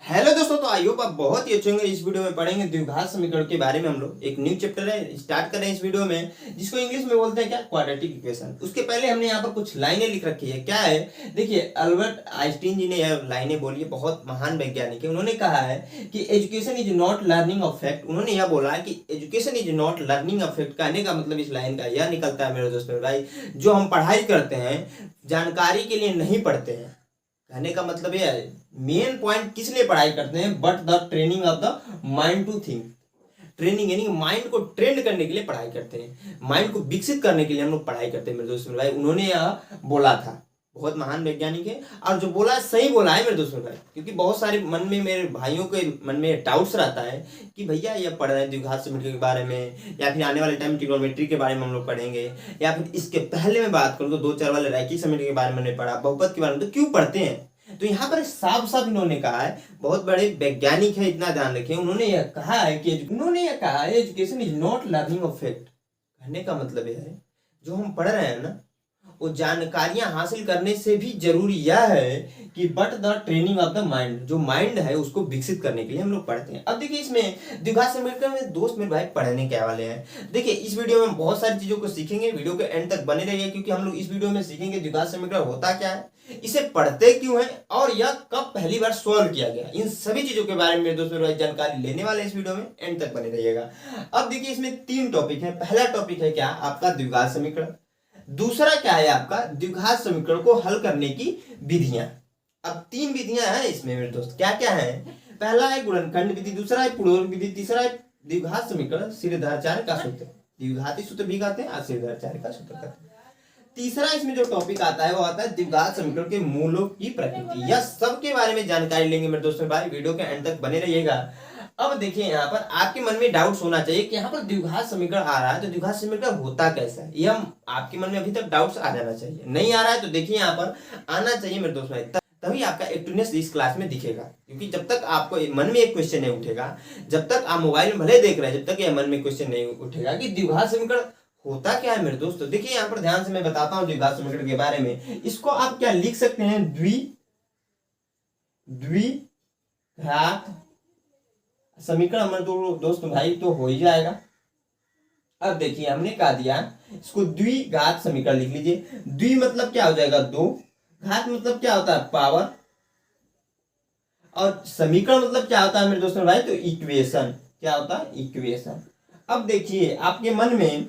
Hello दोस्तों, तो I hope आप बहुत ही अच्छे होंगे। इस वीडियो में पढ़ेंगे द्विघात समीकरण के बारे में। हम लोग एक न्यू चैप्टर है स्टार्ट कर रहे हैं इस वीडियो में, जिसको इंग्लिश में बोलते हैं क्या, क्वाड्रेटिक इक्वेशन। उसके पहले हमने यहाँ पर कुछ लाइनें लिख रखी है। क्या है, देखिए अल्बर्ट आइंस्टीन जी ने यह लाइनें बोली है, बहुत महान वैज्ञानिक है। उन्होंने कहा है कि education is not learning of fact. उन्होंने यह बोला है कि education is not learning of fact. कहने का मतलब इस लाइन का यह निकलता है मेरे दोस्त मेरे भाई, जो हम पढ़ाई करते हैं जानकारी के लिए नहीं पढ़ते हैं। कहने का मतलब यह है, मेन पॉइंट किस लिए पढ़ाई करते हैं, but the training of the mind to think. Training यानी माइंड को ट्रेंड करने के लिए पढ़ाई करते हैं, माइंड को विकसित करने के लिए हम लोग पढ़ाई करते हैं मेरे दोस्त मेरे भाई। उन्होंने यह बोला था, बहुत महान वैज्ञानिक है, और जो बोला है सही बोला है मेरे दोस्त मेरे भाई। क्योंकि बहुत सारे मन में, मेरे भाइयों के मन में डाउट्स रहता है कि भैया ये पढ़ रहे हैं द्विघात समीकरण के बारे में, या फिर आने वाले टाइम ट्रिग्नोमेट्री के बारे में हम लोग पढ़ेंगे, या फिर इसके पहले मैं बात करूँ तो दो चार वाले रैखिक समीकरण के बारे में नहीं पढ़ा, बहुपद के बारे में, तो क्यों पढ़ते हैं। तो यहाँ पर साफ साफ इन्होंने कहा है, बहुत बड़े वैज्ञानिक है, इतना ध्यान रखें। उन्होंने यह कहा है कि education is not learning of fact. कहने का मतलब यह है, जो हम पढ़ रहे हैं ना, वो जानकारियां हासिल करने से भी जरूरी यह है कि but the training of the mind, जो माइंड है उसको विकसित करने के लिए हम लोग पढ़ते हैं। अब देखिए इसमें द्विघात समीकरण में दोस्त मेरे भाई पढ़ने क्या वाले हैं। देखिए इस वीडियो में बहुत सारी चीजों को सीखेंगे, वीडियो के एंड तक बने रहिए, क्योंकि हम लोग इस वीडियो में सीखेंगे द्विघात समीकरण होता क्या है, इसे पढ़ते क्यों है, और यह कब पहली बार सॉल्व किया गया। इन सभी चीजों के बारे में मेरे दोस्त मेरे भाई जानकारी लेने वाले इस वीडियो में, एंड तक बने रहिएगा। अब देखिए इसमें तीन टॉपिक है। पहला टॉपिक है क्या, आपका द्विघात समीकरण। दूसरा क्या है आपका, द्विघात समीकरण को हल करने की विधियां। अब तीन विधियां हैं इसमें मेरे दोस्त, क्या क्या है। पहला है गुणनखंड विधि, दूसरा है पूर्वक विधि, तीसरा है द्विघात समीकरण सिरधारचार्य का सूत्र। द्विघाती सूत्र भी कहते हैं और सिरधारचार्य का सूत्र कहते हैं। तीसरा इसमें जो टॉपिक आता है वो आता है द्विघात समीकरण के मूलों की प्रकृति। यह सब के बारे में जानकारी लेंगे मेरे दोस्तों भाई, वीडियो के एंड तक बने रहिएगा। अब देखिए यहाँ पर आपके मन में डाउट्स होना चाहिए कि यहाँ पर द्विघात समीकरण आ रहा है तो द्विघात समीकरण होता कैसा है, यह आपके मन में अभी तक डाउट्स आ जाना चाहिए। नहीं आ रहा है तो देखिए यहाँ पर आना चाहिए मेरे दोस्त भाई, तभी आपका एक्टिवनेस इस क्लास में दिखेगा। क्योंकि जब तक आपको मन में एक क्वेश्चन नहीं उठेगा, जब तक आप मोबाइल में भले देख रहे हैं, जब तक यह मन में क्वेश्चन नहीं उठेगा कि द्विघात समीकरण होता क्या है मेरे दोस्तों। देखिए यहाँ पर ध्यान से मैं बताता हूँ द्विघात समीकरण के बारे में। इसको आप क्या लिख सकते हैं, द्विघात समीकरण हमारे दोस्त भाई तो हो ही जाएगा। अब देखिए हमने कहा दिया, इसको द्विघात समीकरण लिख लीजिए। द्वि मतलब क्या हो जाएगा, दो, घात मतलब क्या होता है, पावर, और समीकरण मतलब क्या होता है मेरे दोस्तों भाई, तो इक्वेशन। क्या होता है, इक्वेशन। अब देखिए आपके मन में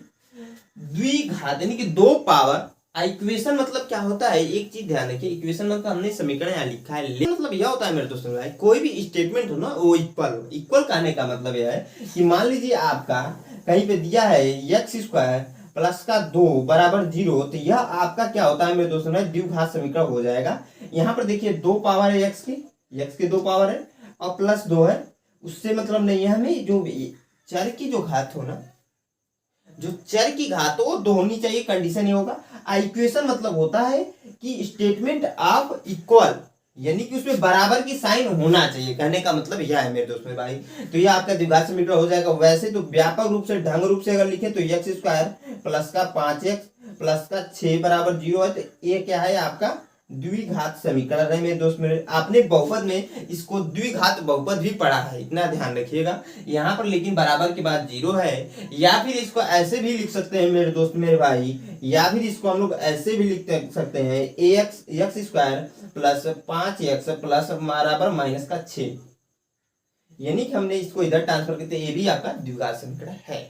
द्विघात यानी कि दो पावर, इक्वेशन मतलब क्या होता है, एक चीज ध्यान रखिए, इक्वेशन मतलब हमने समीकरण यहाँ लिखा है, लेकिन मतलब यह होता है मेरे दोस्तों भाई, कोई भी स्टेटमेंट हो ना वो इक्वल कहने का मतलब यह है कि मान लीजिए आपका कहीं पे दिया है एक्स स्क्वायर प्लस का 2 बराबर 0, तो यह आपका क्या होता है मेरे दोस्तों भाई, द्विघात समीकरण हो जाएगा। यहाँ पर देखिए दो पावर है एक्स की दो पावर है और प्लस 2 है, उससे मतलब नहीं है हमें, जो चर की जो घात हो ना, जो चर की घात हो दो होनी चाहिए, कंडीशन ये होगा। इक्वेशन मतलब होता है कि स्टेटमेंट ऑफ इक्वल, यानी कि उसमें बराबर की साइन होना चाहिए। कहने का मतलब यह है मेरे दोस्त मेरे भाई, तो यह आपका द्विघात समीकरण हो जाएगा। वैसे तो व्यापक रूप से ढंग रूप से अगर लिखे तो एक्स स्क्वायर प्लस का 5x प्लस का 6 बराबर 0 है, तो ये क्या है आपका द्विघात समीकरण है मेरे दोस्त मेरे। आपने बहुपद में इसको द्विघात बहुपद भी पढ़ा है, इतना ध्यान रखिएगा। यहाँ पर लेकिन बराबर के बाद 0 है, या फिर इसको ऐसे भी लिख सकते हैं मेरे दोस्त मेरे भाई, या फिर इसको हम लोग ऐसे भी लिख सकते हैं x square plus 5x plus बराबर माइनस का 6, यानी कि हमने इसको इधर ट्रांसफर करते, ये भी आपका द्विघात समीकरण है।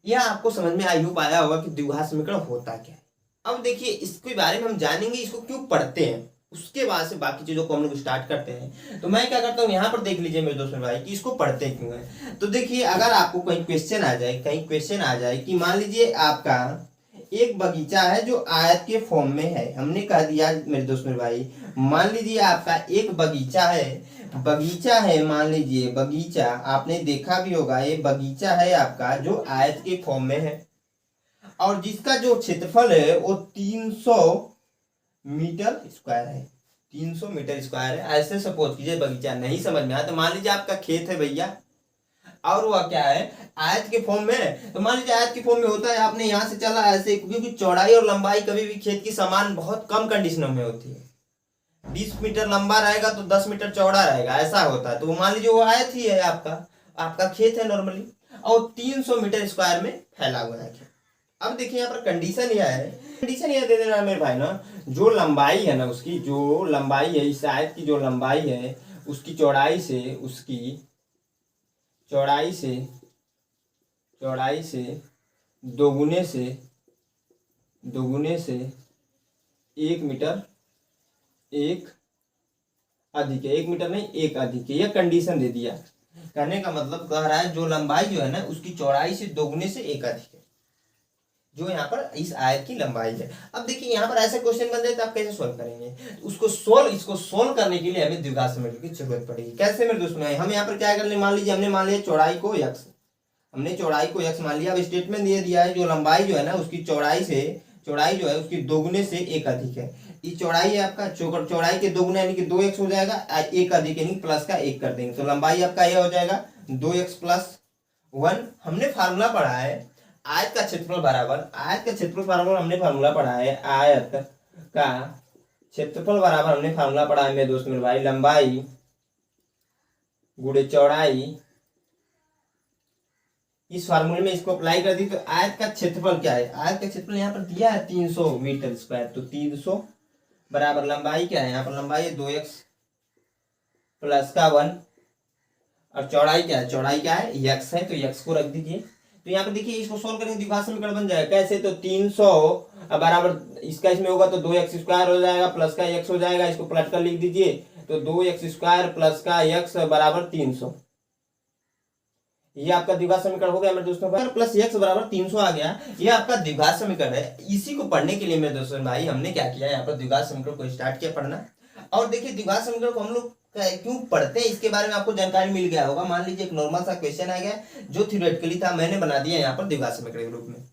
यह आपको समझ में आई हो पाया होगा कि द्विघात समीकरण होता क्या है। अब देखिए इसके बारे में हम जानेंगे, इसको क्यों पढ़ते हैं, उसके बाद से बाकी चीजों को हम लोग स्टार्ट करते हैं। तो मैं क्या करता हूँ, यहाँ पर देख लीजिए मेरे दोस्त भाई कि इसको पढ़ते क्यों है। तो देखिए अगर आपको कहीं क्वेश्चन आ जाए कि मान लीजिए आपका एक बगीचा है जो आयत के फॉर्म में है, हमने कह दिया मेरे दोस्त मेरे भाई, मान लीजिए आपका एक बगीचा है, मान लीजिए बगीचा, आपने देखा भी होगा, ये बगीचा है आपका जो आयत के फॉर्म में है, और जिसका जो क्षेत्रफल है वो 300 मीटर स्क्वायर है। 300 मीटर स्क्वायर है। ऐसे सपोज कीजिए बगीचा, नहीं समझ में आया तो मान लीजिए आपका खेत है भैया, और वह क्या है आयत के फॉर्म में है। तो मान लीजिए आयत के फॉर्म में होता है, आपने यहाँ से चला ऐसे, क्योंकि चौड़ाई और लंबाई कभी भी खेत की समान बहुत कम कंडीशनों में होती है, 20 मीटर लंबा रहेगा तो 10 मीटर चौड़ा रहेगा, ऐसा होता है। तो मान लीजिए वो आयत ही है, आपका खेत है नॉर्मली, और 300 मीटर स्क्वायर में फैला हुआ है खेत। अब देखिए यहाँ पर कंडीशन यह है, कंडीशन यह दे देना मेरे भाई ना, जो लंबाई है ना उसकी, जो लंबाई है इस आयत की, जो लंबाई है उसकी चौड़ाई से, उसकी चौड़ाई से दोगुने से 1 मीटर एक अधिक है, 1 मीटर नहीं 1 अधिक है, यह कंडीशन दे दिया। कहने का मतलब कह रहा है जो लंबाई जो है ना उसकी चौड़ाई से दोगुने से 1 अधिक है, जो यहाँ पर इस आयत की लंबाई है। अब देखिए यहाँ पर ऐसे क्वेश्चन बन जाए तो आप कैसे सोल्व करेंगे, इसको सोल्व करने के लिए हमें द्विघात समीकरण की जरूरत पड़ेगी। कैसे मेरे दोस्तों, हम यहाँ पर क्या कर ले, मान लीजिए हमने मान लिया चौड़ाई को x, हमने चौड़ाई को x मान लिया। अब स्टेटमेंट ये दिया है जो लंबाई जो है ना उसकी चौड़ाई जो है उसकी दोगुने से 1 अधिक है। ये चौड़ाई है आपका, चौड़ाई के दोगुना यानी कि 2x हो जाएगा, 1 अधिक यानी प्लस का 1 कर देंगे, तो लंबाई आपका यह हो जाएगा 2x प्लस 1। हमने फार्मूला पढ़ा है आयत का क्षेत्रफल बराबर हमने फार्मूला पढ़ा है, आयत का क्षेत्रफल बराबर हमने फार्मूला पढ़ा है मेरे दोस्त मेरे भाई, लंबाई गुणे चौड़ाई। इस फार्मूले में इसको अप्लाई कर दी तो आयत का क्षेत्रफल क्या है, आयत का क्षेत्रफल यहाँ पर दिया है 300 मीटर स्क्वायर, तो 300 बराबर लंबाई क्या है, यहाँ पर लंबाई है 2x प्लस का 1, और चौड़ाई क्या है, x है, तो x को रख दीजिए। तो यहाँ पर देखिए इसको सोल्व करेंगे द्विघात समीकरण बन जाएगा कैसे, तो 300 बराबर इसका इसमें होगा तो 2x स्क्वायर हो जाएगा प्लस का x हो जाएगा, इसको पलट कर लिख दीजिए, तो 2x स्क्वायर प्लस का x बराबर 300। ये आपका द्विघात समीकरण हो गया मेरे दोस्तों, प्लस x बराबर 300 आ गया, ये आपका द्विघात समीकरण है। इसी को पढ़ने के लिए मेरे दोस्तों भाई हमने क्या किया, यहाँ पर द्विघात समीकरण को स्टार्ट किया पढ़ना। और देखिए द्विघात समीकरण को हम लोग क्यों पढ़ते हैं इसके बारे में आपको जानकारी मिल गया होगा। मान लीजिए एक नॉर्मल सा क्वेश्चन आ गया जो थ्योरेटिकली था, मैंने बना दिया यहाँ पर द्विघात समीकरण के रूप में,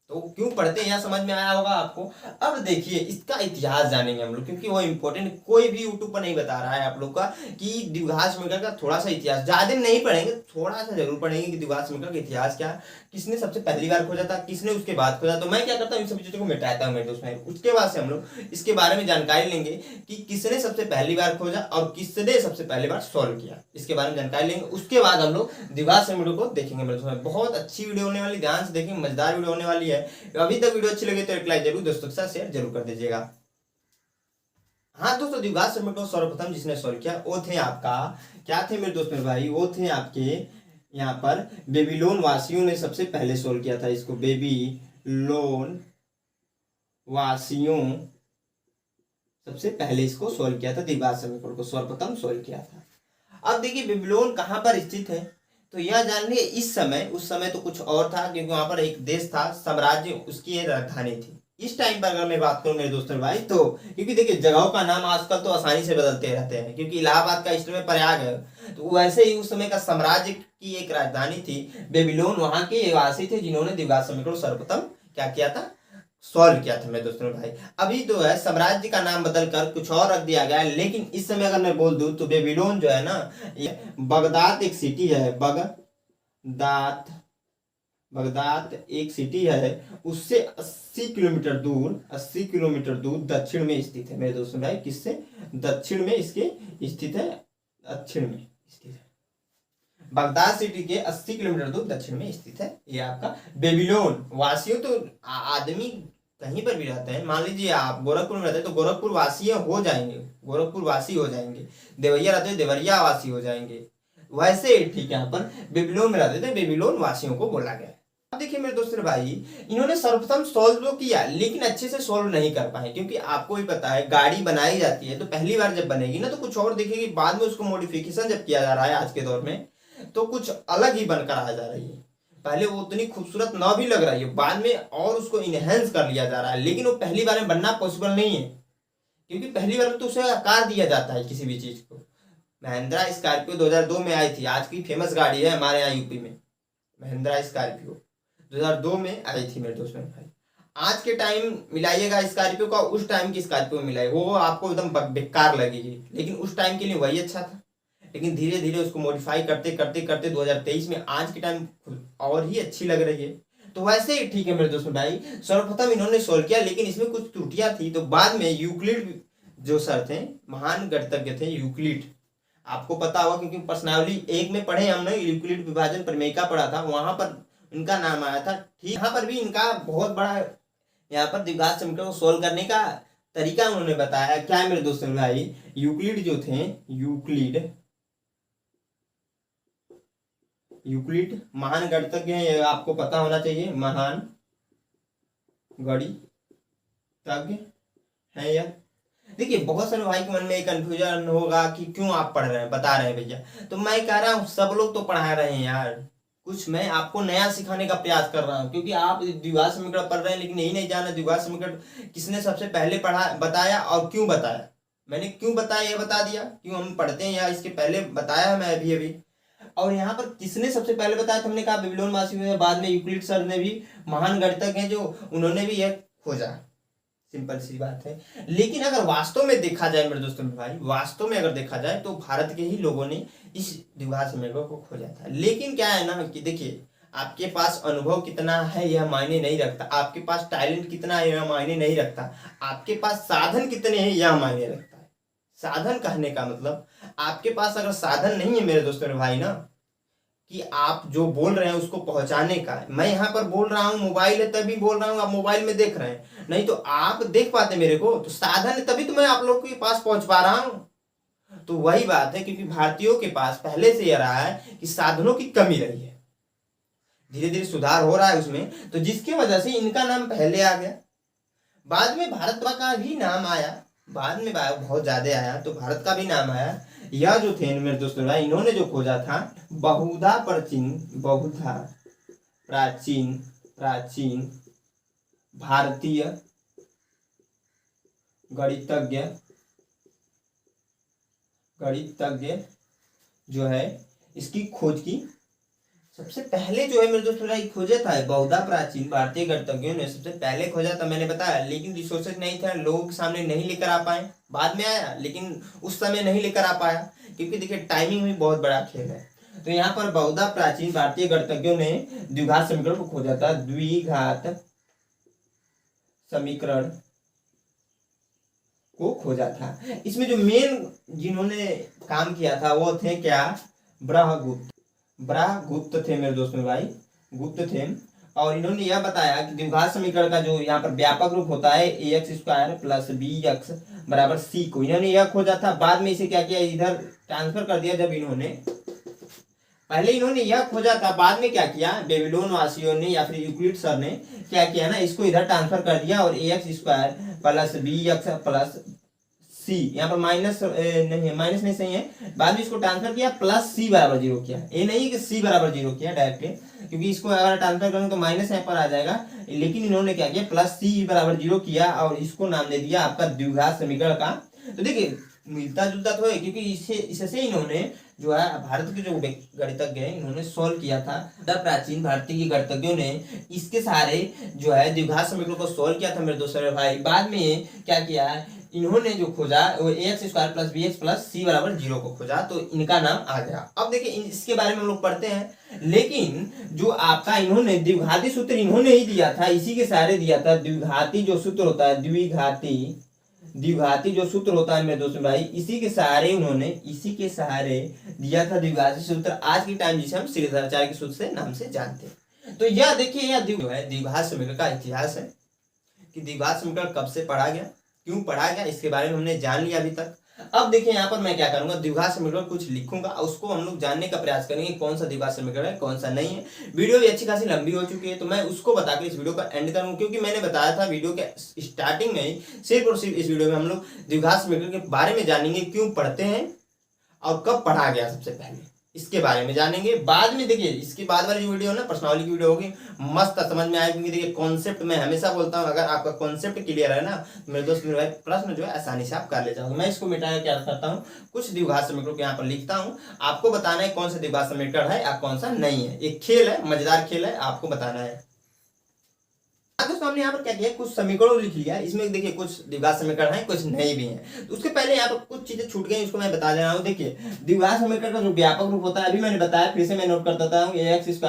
तो क्यों पढ़ते हैं यहाँ समझ में आया होगा आपको। अब देखिए इसका इतिहास जानेंगे हम लोग, क्योंकि वो इंपॉर्टेंट, कोई भी यूट्यूब पर नहीं बता रहा है आप लोग का कि द्विघात समीकरण का थोड़ा सा इतिहास, ज्यादा नहीं पढ़ेंगे, थोड़ा सा जरूर पढ़ेंगे कि द्विघात समीकरण का इतिहास क्या, किसने सबसे पहली बार खोजा था, किसने उसके बाद खोजा। तो मैं क्या करता हूँ इन सभी चीजों को मिटाता हूँ मेरे दोस्त में, उसके बाद से हम लोग इसके बारे में जानकारी लेंगे कि किसने सबसे पहली बार खोजा और किसने सबसे पहली बार सॉल्व किया, इसके बारे में जानकारी लेंगे। उसके बाद हम लोग द्विघात समीकरण को देखेंगे मेरे दोस्त में। बहुत अच्छी वीडियो होने वाली, ध्यान से देखेंगे, मजेदार वीडियो होने वाली है। अभी तक वीडियो अच्छी लगे तो एक लाइक जरूर दोस्तों के साथ शेयर जरूर कर दीजिएगा। हाँ दोस्तों, द्विघात समीकरण को सर्वप्रथम जिसने सॉल्व किया वो थे आपका, क्या थे मेरे दोस्त मेरे भाई, वो थे आपके यहाँ पर बेबीलोन वासियों ने सबसे पहले सॉल्व किया था इसको, बेबीलोन वासियों सबसे पहले इसको सॉल्व किया था, द्विघात समीकरण को सर्वप्रथम सॉल्व किया था। अब देखिए बेबीलोन कहाँ पर स्थित है, तो यह जान लीजिए इस समय, उस समय तो कुछ और था क्योंकि वहां पर एक देश था, साम्राज्य, उसकी राजधानी थी। इस टाइम पर अगर मैं बात करूं मेरे दोस्तों भाई, तो क्योंकि देखिए जगहों का नाम आजकल तो आसानी से बदलते रहते हैं, क्योंकि इलाहाबाद का इस समय प्रयाग है, तो वैसे ही उस समय का साम्राज्य की एक राजधानी थी बेबीलोन, वहां के निवासी थे जिन्होंने द्विघात समीकरण सर्वप्रथम क्या किया था, सॉल्व किया था मेरे दोस्तों भाई। अभी तो है साम्राज्य का नाम बदल कर कुछ और रख दिया गया है, लेकिन इस समय अगर मैं बोल दूं तो बेबीलोन जो है ना, बगदाद एक सिटी है, बगदाद एक सिटी है, उससे 80 किलोमीटर दूर दक्षिण में स्थित है मेरे दोस्तों भाई। किससे, दक्षिण में इसके स्थित है, दक्षिण में स्थित है, बगदाद सिटी के 80 किलोमीटर दूर दक्षिण में स्थित है ये आपका बेबीलोन। वासियों तो आदमी कहीं पर भी रहते हैं, मान लीजिए आप गोरखपुर में रहते हैं तो गोरखपुर वासी हो जाएंगे, गोरखपुर वासी हो जाएंगे, देवरिया रहते हैं देवरिया वासी हो जाएंगे, वैसे ठीक है यहाँ पर बेबीलोन में रहते थे, बेबीलोन वासियों को बोला गया। अब देखिए मेरे दोस्त भाई, इन्होंने सर्वप्रथम सॉल्व तो किया लेकिन अच्छे से सॉल्व नहीं कर पाए, क्योंकि आपको भी पता है गाड़ी बनाई जाती है तो पहली बार जब बनेगी ना तो कुछ और दिखेगी, बाद में उसको मॉडिफिकेशन जब किया जा रहा है आज के दौर में तो कुछ अलग ही बनकर आ जा रही है। पहले वो उतनी खूबसूरत ना भी लग रही है, बाद में और उसको इनहेंस कर लिया जा रहा है, लेकिन वो पहली बार में बनना पॉसिबल नहीं है, क्योंकि पहली बार में तो उसे आकार दिया जाता है किसी भी चीज को। महिंद्रा स्कॉर्पियो 2002 में आई थी, आज की फेमस गाड़ी है हमारे यहाँ यूपी में, महिंद्रा स्कॉर्पियो 2002 में आई थी मेरे दोस्तों भाई। आज के टाइम मिलाइएगा स्कॉर्पियो का उस टाइम की स्कॉर्पियो मिलाए, वो आपको एकदम बेकार लगेगी, लेकिन उस टाइम के लिए वही अच्छा था। लेकिन धीरे धीरे उसको मॉडिफाई करते करते करते 2023 में आज के टाइम और ही अच्छी लग रही है। तो वैसे ही ठीक है मेरे दोस्तों भाई, सर्वप्रथम इन्होंने सॉल्व किया लेकिन इसमें कुछ त्रुटियां थी, तो बाद में यूक्लिड जो सर थे, महान गणितज्ञ थे यूक्लिड। आपको पता होगा क्योंकि प्रश्नावली 1 में पढ़े हमने, यूक्लिड विभाजन प्रमेय पढ़ा था, वहां पर इनका नाम आया था। ठीक, यहाँ पर भी इनका बहुत बड़ा यहाँ पर द्विघात समीकरण को सोल्व करने का तरीका उन्होंने बताया। क्या है मेरे दोस्तों भाई, यूक्लिड जो थे, यूक्लिड महान गणितज्ञ हैं, ये आपको पता होना चाहिए, महान गणितज्ञ है यार। देखिए बहुत सारे भाई के मन में एक कंफ्यूजन होगा कि क्यों आप पढ़ रहे हैं, बता रहे हैं भैया, तो मैं कह रहा हूँ सब लोग तो पढ़ा रहे हैं यार, कुछ मैं आपको नया सिखाने का प्रयास कर रहा हूँ, क्योंकि आप द्विघात समीकरण पढ़ रहे हैं लेकिन यही नहीं जाना द्विघात समीकरण किसने सबसे पहले पढ़ा, बताया और क्यों बताया। मैंने क्यों बताया ये बता दिया, क्यों हम पढ़ते हैं या इसके पहले बताया मैं अभी। और यहाँ पर किसने सबसे पहले बताया, तो हमने कहा बेबीलोन वासियों ने, बाद में यूक्लिड सर ने भी, महान गणितज्ञ हैं जो उन्होंने भी यह खोजा। सिंपल सी बात है। लेकिन अगर वास्तव में देखा जाए मेरे दोस्तों भाई, वास्तव में अगर देखा जाए तो भारत के ही लोगों ने इस द्विघात समीकरण को खोजा था। लेकिन क्या है ना कि देखिए, आपके पास अनुभव कितना है यह मायने नहीं रखता, आपके पास टैलेंट कितना है यह मायने नहीं रखता, आपके पास साधन कितने हैं यह मायने रखता है। साधन कहने का मतलब, आपके पास अगर साधन नहीं है मेरे दोस्तों भाई ना, कि आप जो बोल रहे हैं उसको पहुंचाने का, मैं यहाँ पर बोल रहा हूँ, मोबाइल है तभी बोल रहा हूँ, आप मोबाइल में देख रहे हैं, नहीं तो आप देख पाते मेरे को, तो साधन है तभी तो मैं आप लोग के पास पहुंच पा रहा हूँ। तो वही बात है, क्योंकि भारतीयों के पास पहले से यह रहा है कि साधनों की कमी रही है, धीरे धीरे सुधार हो रहा है उसमें, तो जिसकी वजह से इनका नाम पहले आ गया। बाद में भारत का भी नाम आया, बाद में बहुत ज्यादा आया तो भारत का भी नाम आया। यह जो थे मेरे दोस्तों भाई, इन्होंने जो खोजा था बहुधा प्राचीन भारतीय गणितज्ञ जो है, इसकी खोज की सबसे पहले जो है मेरे दोस्तों भाई खोजा था, बहुधा प्राचीन भारतीय गणितज्ञों ने सबसे पहले खोजा था, मैंने बताया। लेकिन रिसोर्सेज नहीं था, लोगों के सामने नहीं लेकर आ पाए, बाद में आया लेकिन उस समय नहीं लेकर आ पाया, क्योंकि देखिए टाइमिंग भी बहुत बड़ा खेल है। तो यहाँ पर बहुधा प्राचीन भारतीय गणितज्ञों ने द्विघात समीकरण को खोजा था, द्विघात समीकरण को खोजा था। इसमें जो मेन जिन्होंने काम किया था वो थे क्या, ब्रहगुप्त थे मेरे दोस्तों भाई, गुप्त थे। और इन्होंने यह बताया कि द्विघात समीकरण का जो यहाँ पर व्यापक रूप होता है ax² + bx = c को इन्होंने यह खोजा था। बाद में इसे क्या किया, इधर ट्रांसफर कर दिया। जब पहले इन्होंने यह खोजा था, बाद में क्या किया, बेबीलोन वासियों ने या फिर यूक्लिड सर ने क्या किया ना, इसको इधर ट्रांसफर कर दिया और ax² + bx + c, यहाँ पर माइनस नहीं सही है, बाद में इसको ट्रांसफर किया +c = 0 किया। ये नहीं कि c = 0 किया डायरेक्टली, क्योंकि इसको अगर ट्रांसफर करेंगे तो माइनस यहाँ पर आ जाएगा। लेकिन इन्होंने क्या किया, +c = 0 किया और इसको नाम दे दिया आपका द्विघात समीकरण का। तो देखिए मिलता जुलता तो है, क्योंकि इससे इन्होंने जो है भारत के जो गणितज्ञ हैं इन्होंने सॉल्व किया था। प्राचीन भारतीय गणितज्ञों ने इसके सारे जो है द्विघात समीकरण को सॉल्व किया था मेरे दोस्तों भाई। बाद में क्या किया, इन्होंने जो खोजा वो ax² + bx + c = 0 को खोजा, तो इनका नाम आ गया। अब देखिए इसके बारे में हम लोग पढ़ते हैं। लेकिन जो आपका इन्होंने द्विघाती सूत्र इन्होंने ही दिया था, इसी के सहारे दिया था। द्विघाती जो सूत्र होता है, द्विघाती जो सूत्र होता है मेरे दोस्तों भाई, इसी के सहारे दिया था द्विघाती सूत्र, आज के टाइम जिसे हम श्रीधराचार्य के सूत्र से नाम से जानते हैं। तो यह देखिए, यह द्विघात समीकरण का इतिहास है कि द्विघात समीकरण कब से पढ़ा गया, क्यों पढ़ा गया, इसके बारे में हमने जान लिया अभी तक। अब देखिए यहाँ पर मैं क्या करूंगा, द्विघात समीकरण कुछ लिखूंगा, उसको हम लोग जानने का प्रयास करेंगे कौन सा द्विघात समीकरण है कौन सा नहीं है। वीडियो भी अच्छी खासी लंबी हो चुकी है, तो मैं उसको बताकर इस वीडियो का एंड करूंगा, क्योंकि मैंने बताया था वीडियो के स्टार्टिंग में ही, सिर्फ और सिर्फ इस वीडियो में हम लोग द्विघात समीकरण के बारे में जानेंगे, क्यों पढ़ते हैं और कब पढ़ा गया सबसे पहले, इसके बारे में जानेंगे। बाद में देखिए इसके बाद वाली जो वीडियो है ना, प्रश्नावली की वीडियो होगी, मस्त समझ में आएगी। क्योंकि देखिए कॉन्सेप्ट मैं हमेशा बोलता हूँ, अगर आपका कॉन्सेप्ट क्लियर है ना, मेरे दोस्त मेरे भाई, प्रश्न जो है आसानी से आप कर ले जाओगे। मैं इसको मिटाया क्या करता हूँ, कुछ द्विघात समीकरण को यहाँ पर लिखता हूँ, आपको बताना है कौन सा द्विघात समीकरण है और कौन सा नहीं है। एक खेल है, मजेदार खेल है, आपको बताना है। दोस्तों हमने यहाँ पर क्या किया, कुछ समीकरणों लिख लिया। इसमें देखिए कुछ द्विघात समीकरण है, कुछ नहीं भी है। तो उसके पहले यहाँ पर कुछ चीजें छूट गई, उसको मैं बता दे रहा हूँ। देखिए द्विघात समीकरण का जो व्यापक रूप होता है, अभी मैंने बताया, फिर से मैं नोट कर देता हूँ, ax² +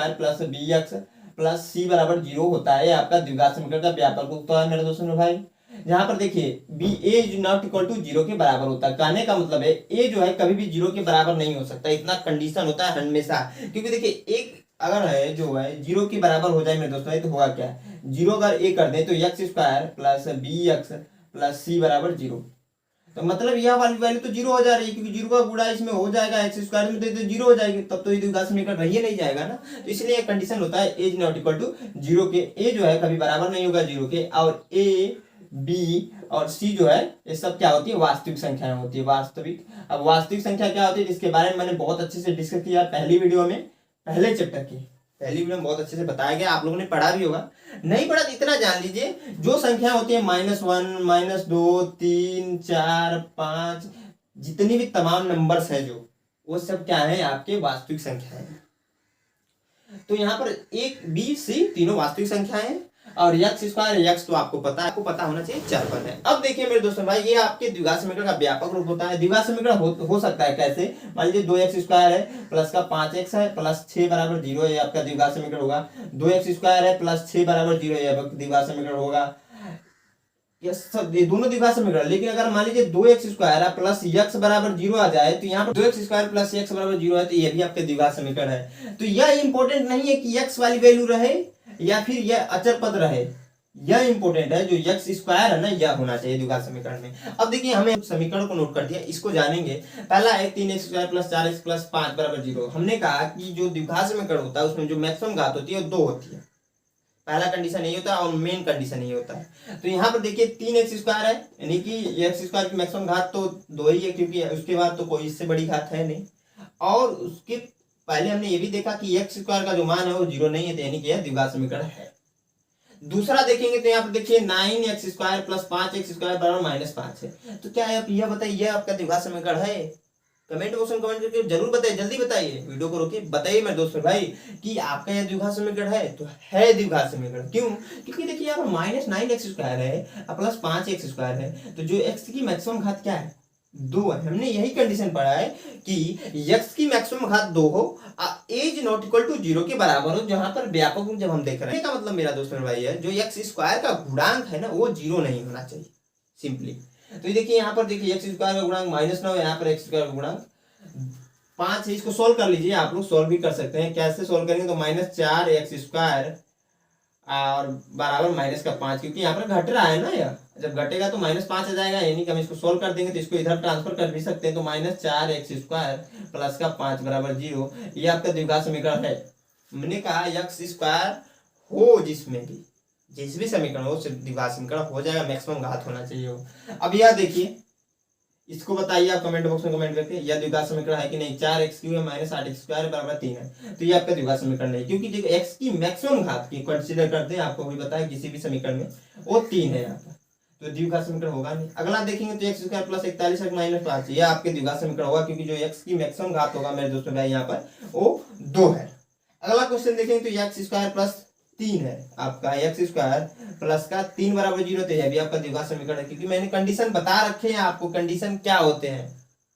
bx + c = 0 होता है आपका द्विघात समीकरण का व्यापक रूप। तो है मेरे दोस्तों भाई, जहां पर देखिए B A is not equal to zero के बराबर होता है। कहने का मतलब है ए जो है कभी भी जीरो के बराबर नहीं हो सकता, इतना कंडीशन होता है हमेशा। क्योंकि देखिए एक अगर है जो है जीरो के बराबर हो जाए मेरे दोस्तों, तो होगा क्या, जीरो अगर ए कर दे तो x square plus b x plus c बराबर जीरो। तो मतलब यह वाली वैल्यू तो जीरो हो जा रही है, क्योंकि जीरो का गुणा इसमें हो जाएगा एक्स स्क्वायर में, तो जीरो हो जाएगी, तब तो ये द्विघात समीकरण रही नहीं जाएगा ना। तो इसलिए एक कंडीशन होता है A is not equal to zero के, ए जो है कभी बराबर नहीं होगा जीरो के, और ए बी और सी जो है ये सब क्या होती है, वास्तविक संख्याएं होती है, वास्तविक। अब वास्तविक संख्या क्या होती है, जिसके बारे में मैंने बहुत अच्छे से डिस्कस किया पहली वीडियो में, पहले चैप्टर की पहली वीडियो में बहुत अच्छे से बताया गया, आप लोगों ने पढ़ा भी होगा। नहीं पढ़ा तो इतना जान लीजिए, जो संख्या होती है -1 -2 3 4 5, जितनी भी तमाम नंबर्स है जो, वो सब क्या है आपके वास्तविक संख्या है। तो यहाँ पर एक बी सी तीनों वास्तविक संख्याएं हैं, और एक्स स्क्वायर एक्स तो आपको पता होना चाहिए चार पद है। अब देखिए मेरे दोस्तों भाई, ये आपके द्विघात समीकरण का व्यापक रूप होता है। द्विघात समीकरण हो सकता है कैसे, मान लीजिए 2x स्क्वायर है प्लस का 5x है प्लस 6 बराबर 0, ये आपका द्विघात समीकरण होगा। 2x स्क्वायर है प्लस 6 बराबर 0, ये आपका द्विघात समीकरण होगा। ये सब ये दोनों द्विघात समीकरण। लेकिन अगर मान लीजिए 2x स्क्वायर है प्लस x बराबर 0 आ जाए, तो यहाँ पर 2x स्क्वायर प्लस x बराबर 0 है, तो ये भी आपके द्विघात समीकरण है। तो यह इंपॉर्टेंट नहीं है कि x वाली वैल्यू रहे या फिर यह अचर पद रहे, यह इंपॉर्टेंट है जो x स्क्वायर है ना, यह होना चाहिए द्विघात समीकरण में। अब देखिए हमें समीकरण को नोट कर दिया, इसको जानेंगे। पहला है 3x square plus 4x plus 5 बराबर 0। हमने कहा कि जो द्विघात समीकरण होता है उसमें जो मैक्सिमम घात होती है वो 2 होती है। पहला कंडीशन यही होता है और मेन कंडीशन यही होता है। तो यहाँ पर देखिए 3x स्क्वायर है, यानी कि एक्स स्क्वायर की मैक्सिमम घात तो 2 ही है, क्योंकि उसके बाद तो कोई इससे बड़ी घात है नहीं। और उसके पहले हमने ये भी देखा कि एक्स स्क्वायर का जो मान है वो 0 नहीं है, तो यानी कि यह द्विघात समीकरण है। दूसरा देखेंगे तो यहाँ पर देखिए 9x square plus 5x square बराबर -5 है। तो क्या है, आप यह बताइए यह आपका द्विघात समीकरण है? कमेंट बॉक्स में कमेंट करके जरूर बताइए, जल्दी बताइए, वीडियो को रोकिए, बताइए मेरे दोस्तों भाई कि आपका यह द्विघात समीकरण है। तो है द्विघात समीकरण, क्यों? क्योंकि देखिए यहाँ पर -9x स्क्वायर है प्लस 5x स्क्वायर है, तो जो x की मैक्सिमम घात क्या है, 2 है। हमने यही कंडीशन पढ़ा है कि x की मैक्सिमम घात 2 हो, एज नॉट इक्वल टू 0 के बराबर हो, जहां पर व्यापक रूप जब हम देख रहे हैं, का मतलब मेरा दोस्त भाई है जो x स्क्वायर का गुणांक है ना वो 0 नहीं होना चाहिए सिंपली। तो ये देखिए यहाँ पर देखिए एक्स स्क्वायर का गुणांक -9 है, यहाँ पर एक्स स्क्वायर का गुणांक 5 है। इसको सोल्व कर लीजिए, आप लोग सोल्व भी कर सकते हैं। कैसे सोल्व करेंगे, तो -4x स्क्वायर और बराबर -5, क्योंकि यहाँ पर घट रहा है ना, यह जब घटेगा तो -5 आ जाएगा, यानी कि हम इसको सोल्व कर देंगे तो इसको इधर ट्रांसफर कर भी सकते हैं। तो -4x स्क्वायर प्लस का 5 बराबर 0, ये आपका द्विघात समीकरण है। मैंने कहा एक्स स्क्वायर हो जिसमें भी जिस भी समीकरण हो द्विघात समीकरण हो जाएगा, मैक्सिमम घात होना चाहिए हो। अब यह देखिए, इसको बताइए आप कमेंट बॉक्स में कमेंट करके, यह द्विघात समीकरण है कि नहीं। 4x³ है -8x स्क्वायर बराबर 3 है, तो ये आपका द्विघात समीकरण नहीं, क्योंकि देखो x की मैक्सिमम घात की कंसीडर करते हैं, आपको भी बताया किसी भी समीकरण में वो 3 है यहाँ पर, तो द्विघात समीकरण होगा नहीं। अगला देखेंगे तो x² प्लस 41 -5, यह आपके द्विघात समीकरण होगा, क्योंकि जो x की मैक्सिमम घात होगा मेरे दोस्तों भाई यहाँ पर वो 2 है। अगला क्वेश्चन देखेंगे तो x² प्लस 3 है, आपका x² प्लस का 3 बराबर 0, तो यह भी आपका द्विघात समीकरण है, क्योंकि मैंने कंडीशन बता रखे हैं आपको, कंडीशन क्या होते हैं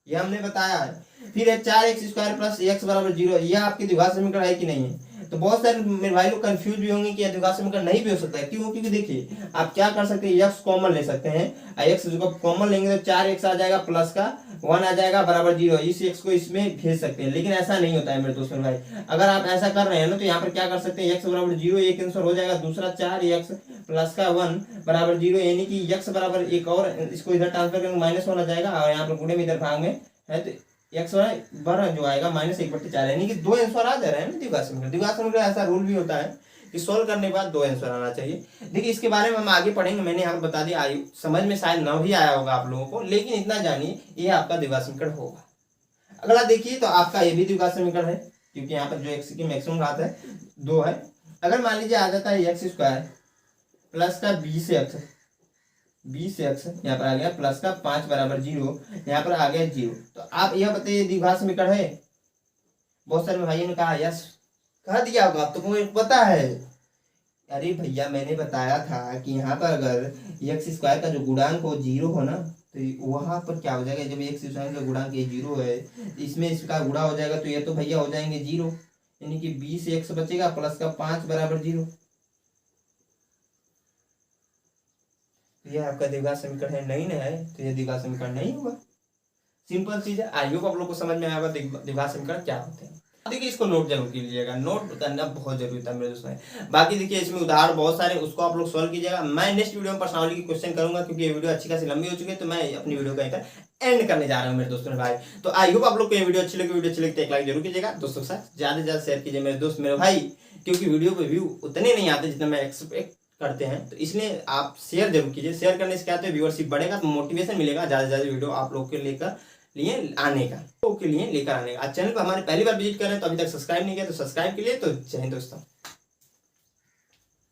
ये हमने बताया है। फिर है 4x² प्लस x बराबर 0, यह आपकी द्विघात समीकरण है कि नहीं है? तो बहुत सारे मेरे भाई लोग कंफ्यूज भी होंगे कि यह द्विघात समीकरण नहीं भी हो सकता है, क्यों? क्योंकि देखिए आप क्या कर सकते हैं, x कॉमन ले सकते हैं, x जो कॉमन लेंगे तो 4x आ जाएगा प्लस का 1 आ जाएगा बराबर 0, इस x को इसमें भेज सकते हैं। लेकिन ऐसा नहीं होता है मेरे दोस्तों भाई, अगर आप ऐसा कर रहे हैं ना, तो यहाँ पर क्या कर सकते हैं, x बराबर 0 एक आंसर हो जाएगा, दूसरा 4x प्लस का 1 बराबर 0, यानी कि x बराबर एक और इसको इधर ट्रांसफर करेंगे -1 आ जाएगा, और यहाँ पर गुणे में इधर भाग में है तो x बराबर जो आएगा -1/4, यानी कि 2 आंसर आ जा रहे हैं ना द्विघात समीकरण। द्विघात समीकरण ऐसा रूल भी होता है कि सोल्व करने के बाद 2 आंसर आना चाहिए। देखिए इसके बारे में हम आगे पढ़ेंगे, मैंने यहाँ पर बता दिया, समझ में शायद ना भी आया होगा आप लोगों को, लेकिन इतना जानिए ये आपका द्विघात समीकरण होगा। अगला देखिए तो आपका ये भी द्विघात समीकरण है, क्योंकि यहाँ पर जो x की मैक्सिमम घात है 2 है। अगर मान लीजिए आ जाता है x² प्लस का 20x यहाँ पर आ गया प्लस का 5 बराबर 0, यहाँ पर आ गया 0, तो आप यह बताइए द्विघात समीकरण है? बहुत सारे भाइयों ने कहा यस, कह दिया होगा, आप तो मुझे पता है। अरे भैया मैंने बताया था कि यहाँ पर अगर x² का जो गुणांक हो 0 हो ना, तो वहां पर क्या हो जाएगा, जब x² का गुणांक ये 0 है, इसमें इसका गुणा हो जाएगा, तो ये तो भैया हो जाएंगे 0, यानी कि 20x बचेगा प्लस का 5 बराबर 0। ये आपका द्विघात समीकरण है, नहीं ना है तो ये द्विघात समीकरण नहीं होगा। सिंपल चीज है। आई होप आप लोग को समझ में आएगा द्विघात समीकरण क्या होते हैं। देखिए इसको नोट जरूर कीजिएगा, नोट करना बहुत जरूरी था मेरे दोस्तों। बाकी देखिए इसमें उदाहरण बहुत सारे, उसको आप लोग सॉल्व कीजिएगा। मैं नेक्स्ट वीडियो में पर्सनालिटी की क्वेश्चन करूंगा, क्योंकि ये वीडियो अच्छी खासी लंबी हो चुकी है, तो मैं अपनी वीडियो का इधर एंड करने जा रहा हूँ मेरे दोस्तों भाई। तो आई होप आप लोग को ये वीडियो अच्छी लगी। वीडियो अच्छी लगी तो एक लाइक जरूर कीजिएगा, दोस्तों के साथ ज्यादा से ज्यादा शेयर कीजिए मेरे दोस्त मेरे भाई, क्योंकि वीडियो पे व्यू उतने नहीं आते जितना मैं एक्सपेक्ट करते हैं, तो इसलिए आप शेयर जरूर कीजिए। शेयर करने से क्या होता है, व्यूअरशिप बढ़ेगा तो मोटिवेशन मिलेगा ज्यादा से ज्यादा वीडियो आप लोग के लेकर लिए आने का, तो के लिए लेकर आने का। आज चैनल को हमारे पहली बार विजिट कर रहे हैं तो अभी तक सब्सक्राइब नहीं किया तो सब्सक्राइब के लिए। तो जय हिंद दोस्तों।